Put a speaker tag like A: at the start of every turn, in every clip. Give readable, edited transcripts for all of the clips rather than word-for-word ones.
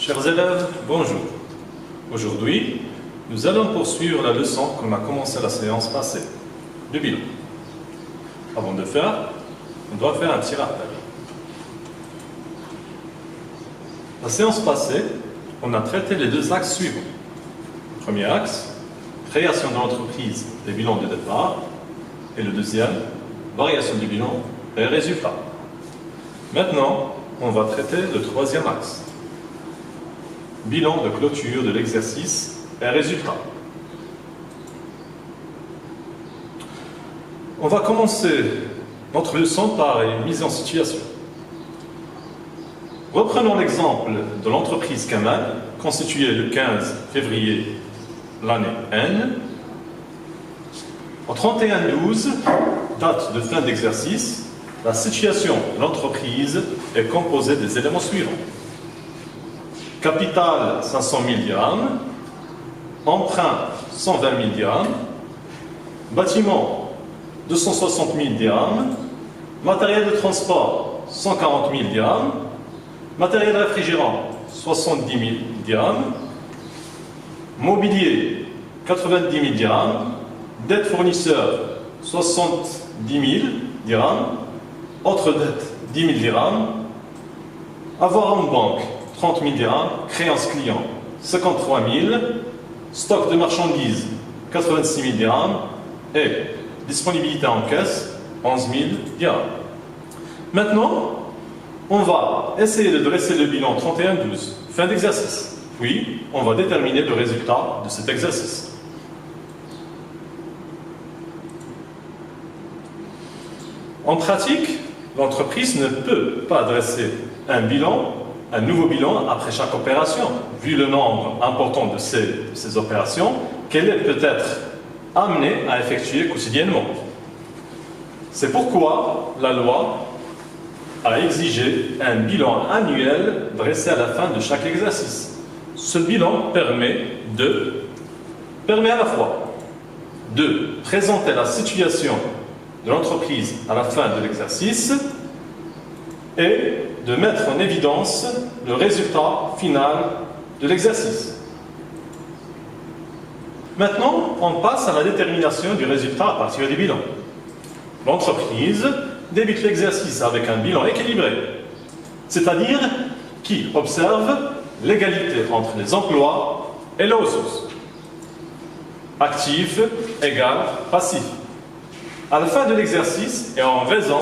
A: Chers élèves, bonjour. Aujourd'hui, nous allons poursuivre la leçon qu'on a commencé la séance passée, le bilan. Avant de faire, on doit faire un petit rappel. La séance passée, on a traité les deux axes suivants. Le premier axe, création de l'entreprise des bilans de départ, et le deuxième, variation du bilan et résultats. Maintenant, on va traiter le troisième axe. Bilan de clôture de l'exercice et résultat. On va commencer notre leçon par une mise en situation. Reprenons l'exemple de l'entreprise Kamal, constituée le 15 février l'année N. En 31-12, date de fin d'exercice, la situation de l'entreprise est composée des éléments suivants. Capital 500 000 dirhams, emprunt 120 000 dirhams, bâtiment 260 000 dirhams, matériel de transport 140 000 dirhams, matériel réfrigérant 70 000 dirhams, mobilier 90 000 dirhams, dette fournisseur 70 000 dirhams, autre dette 10 000 dirhams, avoir en banque 30 000 dirhams, créance client 53 000, stock de marchandises 86 000 dirhams et disponibilité en caisse 11 000 dirhams. Maintenant, on va essayer de dresser le bilan 31-12, fin d'exercice. Puis, on va déterminer le résultat de cet exercice. En pratique, l'entreprise ne peut pas dresser un nouveau bilan après chaque opération, vu le nombre important de ces opérations qu'elle est peut-être amenée à effectuer quotidiennement. C'est pourquoi la loi a exigé un bilan annuel dressé à la fin de chaque exercice. Ce bilan permet à la fois de présenter la situation de l'entreprise à la fin de l'exercice et de mettre en évidence le résultat final de l'exercice. Maintenant, on passe à la détermination du résultat à partir du bilan. L'entreprise débute l'exercice avec un bilan équilibré, c'est-à-dire qui observe l'égalité entre les emplois et les ressources. Actif égale passif. À la fin de l'exercice et en raison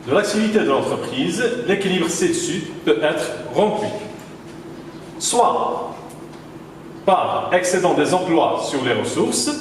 A: de l'activité de l'entreprise, l'équilibre ci-dessus peut être rompu. Soit par excédent des emplois sur les ressources,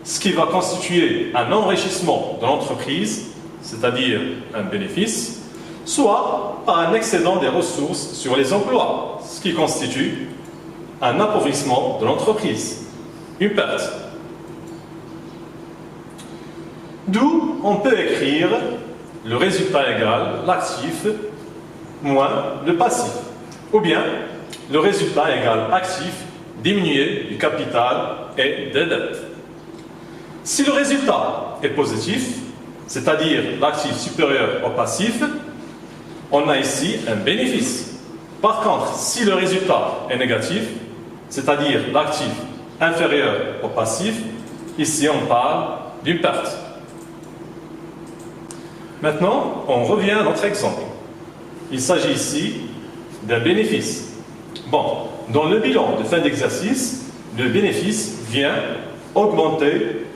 A: ce qui va constituer un enrichissement de l'entreprise, c'est-à-dire un bénéfice, soit par un excédent des ressources sur les emplois, ce qui constitue un appauvrissement de l'entreprise, une perte. D'où on peut écrire le résultat égal l'actif moins le passif, ou bien le résultat égal actif diminué du capital et des dettes. Si le résultat est positif, c'est-à-dire l'actif supérieur au passif, on a ici un bénéfice. Par contre, si le résultat est négatif, c'est-à-dire l'actif inférieur au passif, ici on parle d'une perte. Maintenant, on revient à notre exemple. Il s'agit ici d'un bénéfice. Bon, dans le bilan de fin d'exercice, le bénéfice vient augmenter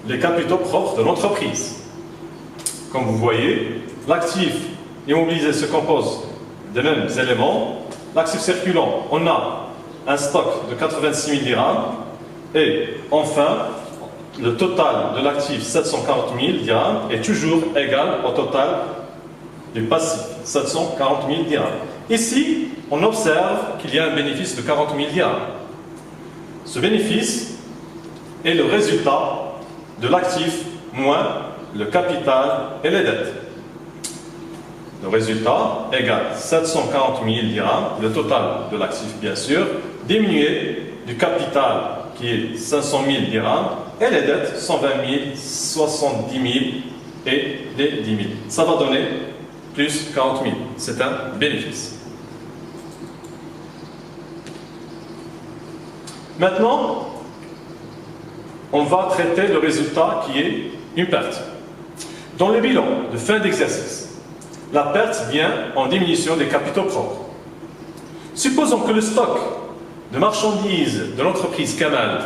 A: les capitaux propres de l'entreprise. Comme vous voyez, l'actif immobilisé se compose des mêmes éléments. L'actif circulant, on a un stock de 86 000 dirhams. Et enfin, le total de l'actif 740 000 dirhams est toujours égal au total du passif, 740 000 dirhams. Ici, on observe qu'il y a un bénéfice de 40 000 dirhams. Ce bénéfice est le résultat de l'actif moins le capital et les dettes. Le résultat égale 740 000 dirhams, le total de l'actif bien sûr, diminué du capital qui est 500 000 dirhams et les dettes 120 000, 70 000 et les 10 000. Ça va donner plus 40 000. C'est un bénéfice. Maintenant, on va traiter le résultat qui est une perte. Dans le bilan de fin d'exercice, la perte vient en diminution des capitaux propres. Supposons que le stock de marchandises de l'entreprise Kamal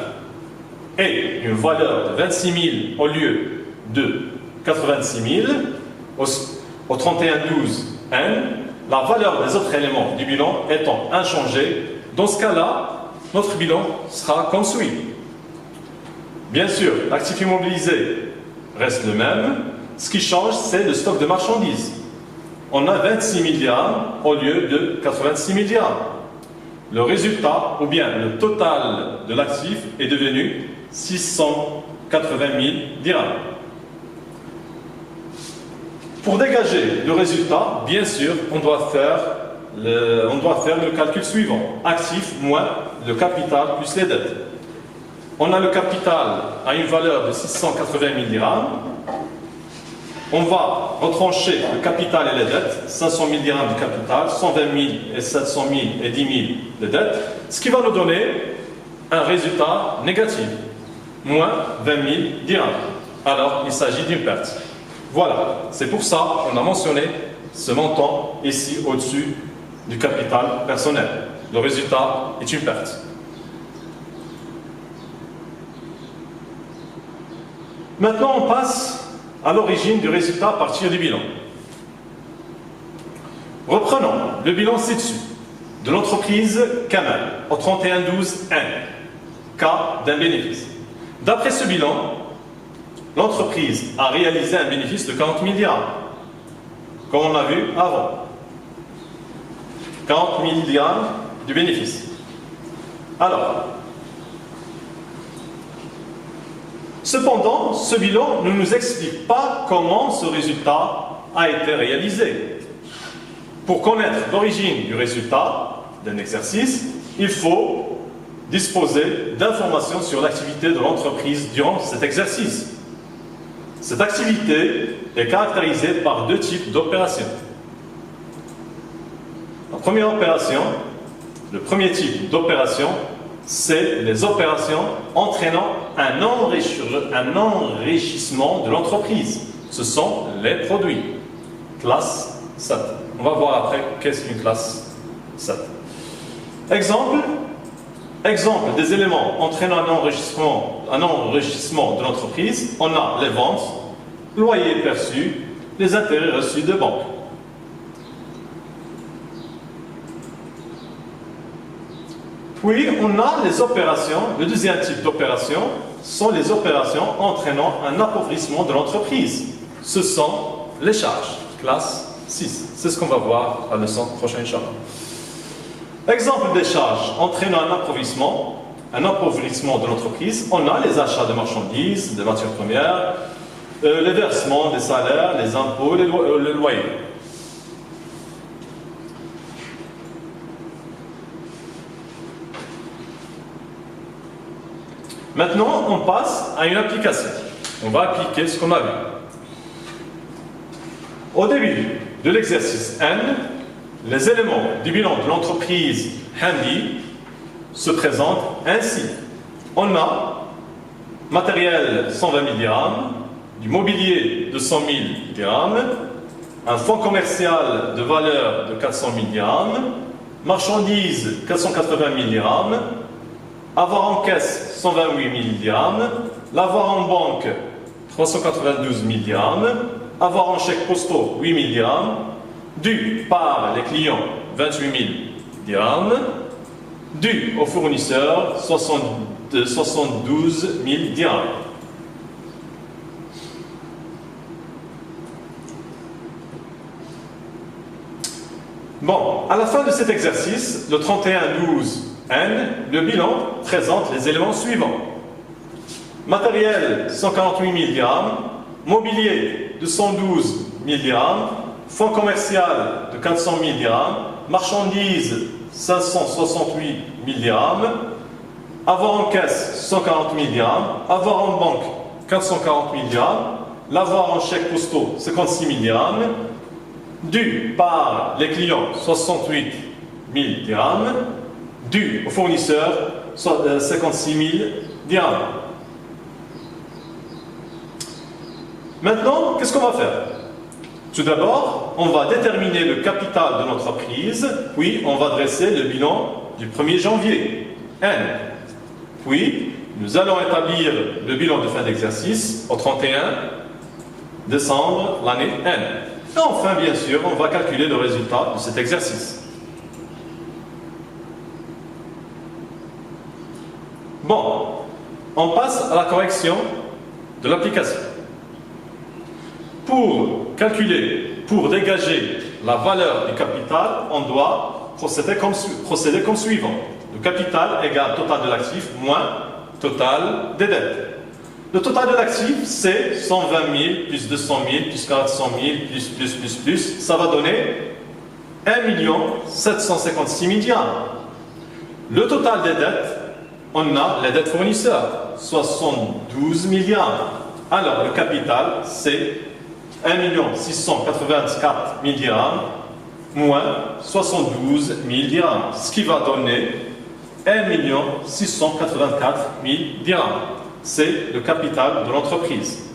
A: ait une valeur de 26 000 au lieu de 86 000 au 31/12/N, la valeur des autres éléments du bilan étant inchangée. Dans ce cas-là, notre bilan sera comme suit. Bien sûr, l'actif immobilisé reste le même. Ce qui change, c'est le stock de marchandises. On a 26 000 dirhams au lieu de 86 000 dirhams. Le résultat, ou bien le total de l'actif, est devenu 680 000 dirhams. Pour dégager le résultat, bien sûr, on doit faire le calcul suivant. Actif moins le capital plus les dettes. On a le capital à une valeur de 680 000 dirhams. On va retrancher le capital et les dettes, 500 000 dirhams du capital, 120 000 et 700 000 et 10 000 de dettes, ce qui va nous donner un résultat négatif, moins 20 000 dirhams. Alors, il s'agit d'une perte. Voilà, c'est pour ça qu'on a mentionné ce montant ici au-dessus du capital personnel. Le résultat est une perte. Maintenant, on passe à l'origine du résultat à partir du bilan. Reprenons le bilan ci-dessus de l'entreprise Kamal au 31/12/N, cas d'un bénéfice. D'après ce bilan, l'entreprise a réalisé un bénéfice de 40 000 dirhams, comme on a vu avant. 40 000 dirhams du bénéfice. Alors, cependant, ce bilan ne nous explique pas comment ce résultat a été réalisé. Pour connaître l'origine du résultat d'un exercice, il faut disposer d'informations sur l'activité de l'entreprise durant cet exercice. Cette activité est caractérisée par deux types d'opérations. La première opération, le premier type d'opération, c'est les opérations entraînant un enrichissement de l'entreprise. Ce sont les produits. Classe 7. On va voir après qu'est-ce qu'une classe 7. Exemple des éléments entraînant un enrichissement de l'entreprise. On a les ventes, loyers perçus, les intérêts reçus de banque. Puis, on a les opérations, le deuxième type d'opération sont les opérations entraînant un appauvrissement de l'entreprise. Ce sont les charges, classe 6. C'est ce qu'on va voir à la leçon prochaine, Inch'Allah. Exemple des charges entraînant un appauvrissement de l'entreprise. On a les achats de marchandises, de matières premières, les versements des salaires, les impôts, le loyer. Maintenant, on passe à une application. On va appliquer ce qu'on a vu. Au début de l'exercice N, les éléments du bilan de l'entreprise Handy se présentent ainsi. On a matériel 120 000 dirhams, du mobilier de 100 000 dirhams, un fonds commercial de valeur de 400 000 dirhams, marchandises 480 000 dirhams, avoir en caisse 128 000 dirhams, l'avoir en banque 392 000 dirhams, avoir en chèque postaux 8 000 dirhams, dû par les clients 28 000 dirhams, dû aux fournisseurs 72 000 dirhams. Bon, à la fin de cet exercice, le 31/12/N, le bilan présente les éléments suivants. Matériel 148 000 dirhams, mobilier de 112 000 dirhams, fonds commercial de 400 000 dirhams, marchandises 568 000 dirhams, avoir en caisse 140 000 dirhams, avoir en banque 440 000 dirhams, l'avoir en chèque postaux 56 000 dirhams, dû par les clients 68 000 dirhams, dû aux fournisseurs 56 000 dirhams. Maintenant, qu'est-ce qu'on va faire? Tout d'abord, on va déterminer le capital de l'entreprise, puis on va dresser le bilan du 1er janvier, N. Puis, nous allons établir le bilan de fin d'exercice au 31 décembre l'année N. Et enfin, bien sûr, on va calculer le résultat de cet exercice. Bon, on passe à la correction de l'application. Pour calculer, pour dégager la valeur du capital, on doit procéder comme suivant. Le capital égale total de l'actif moins total des dettes. Le total de l'actif, c'est 120 000 plus 200 000 plus 400 000 plus. Ça va donner 1 756 000 dirhams. Le total des dettes, on a les dettes fournisseurs, 72 000 dirhams. Alors, le capital, c'est 1 684 000 dirhams moins 72 000 dirhams, ce qui va donner 1 684 000 dirhams. C'est le capital de l'entreprise.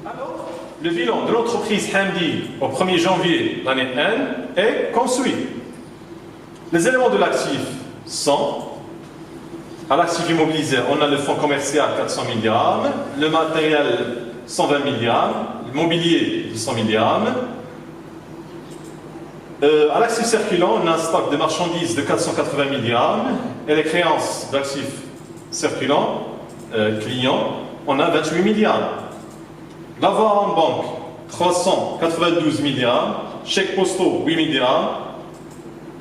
A: Alors, le bilan de l'entreprise Hamdi au 1er janvier l'année N est comme suit. Les éléments de l'actif sont, à l'actif immobilisé, on a le fonds commercial 400 000 dirhams, le matériel 120 000 dirhams, le mobilier 100 000 dirhams. À l'actif circulant, on a un stock de marchandises de 480 000 dirhams et les créances d'actifs circulants, clients, on a 28 000 dirhams. L'avoir en banque, 392 000 dirhams, chèques postaux, 8 000 dirhams,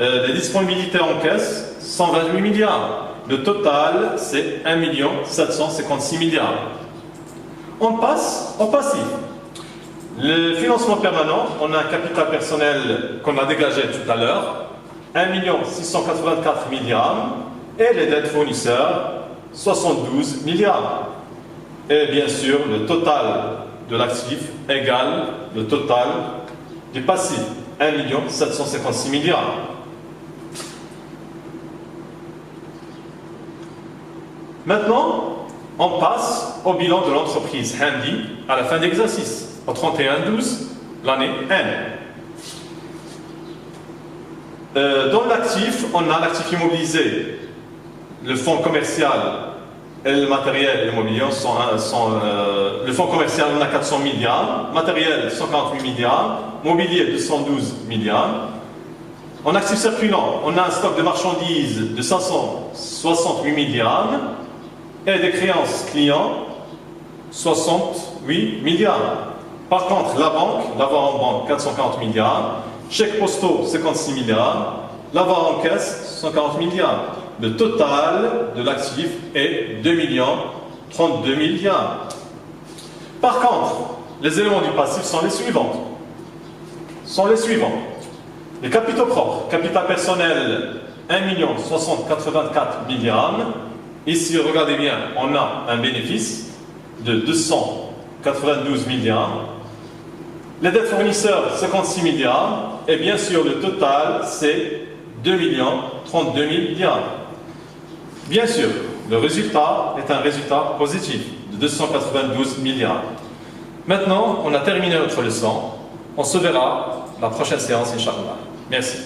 A: les disponibilités en caisse, 128 000 dirhams. Le total, c'est 1 756 000 dirhams. On passe au passif. Le financement permanent, on a un capital personnel qu'on a dégagé tout à l'heure, 1 684 000 dirhams, et les dettes fournisseurs, 72 000 dirhams. Et bien sûr, le total de l'actif égale le total du passif, 1 756 000 dirhams. Maintenant, on passe au bilan de l'entreprise Hamdi à la fin d'exercice, au 31/12, l'année N. Dans l'actif, on a l'actif immobilisé, le fonds commercial et le matériel immobilier le fonds commercial, on a 400 000 dirhams, matériel 148 000 dirhams, mobilier 212 000 dirhams. En actif circulant, on a un stock de marchandises de 568 000 dirhams et des créances clients 68 000 dirhams. Par contre, la banque, l'avoir en banque 440 000 dirhams, chèques postaux 56 000 dirhams, l'avoir en caisse 140 000 dirhams. Le total de l'actif est 2 32 000 dirhams. Par contre, les éléments du passif sont les suivants. Les capitaux propres, capital personnel 1 684 000 dirhams. Ici, regardez bien, on a un bénéfice de 292 000 dirhams. Les dettes fournisseurs, 56 000 dirhams. Et bien sûr, le total, c'est 2 32 000 dirhams. Bien sûr, le résultat est un résultat positif de 292 000 dirhams. Maintenant, on a terminé notre leçon. On se verra la prochaine séance, Inch'Allah. Merci.